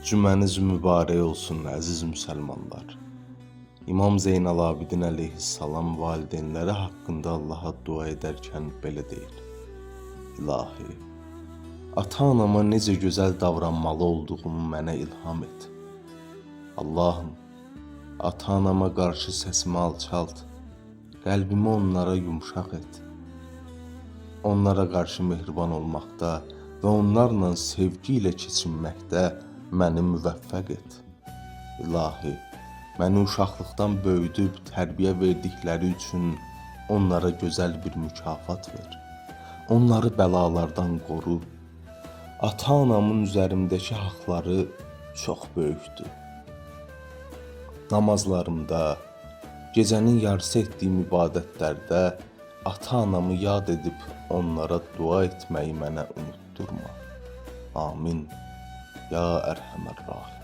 Cümləniz mübarək olsun, əziz müsəlmanlar. İmam Zeynalabidin əleyhissalam valideynləri haqqında Allaha dua edərkən belə deyir: İlahi, ata-anama necə gözəl davranmalı olduğumu mənə ilham et. Allahım, ata-anama qarşı səsimi alçalt, qəlbimi onlara yumşaq et. Onlara qarşı mehriban olmaqda və onlarla sevgi ilə keçinməkdə məni müvəffəq et. İlahi, məni uşaqlıqdan böyüdüb tərbiyə verdikləri üçün onlara gözəl bir mükafat ver. Onları bəlalardan qoru. Ata-anamın üzərimdəki haqları çox böyükdür. Namazlarımda, gecənin yarısı etdiyim ibadətlərdə ata-anamı yad edib onlara dua etməyi mənə unutturma. Amin. Ya Ərhəmər Rahim.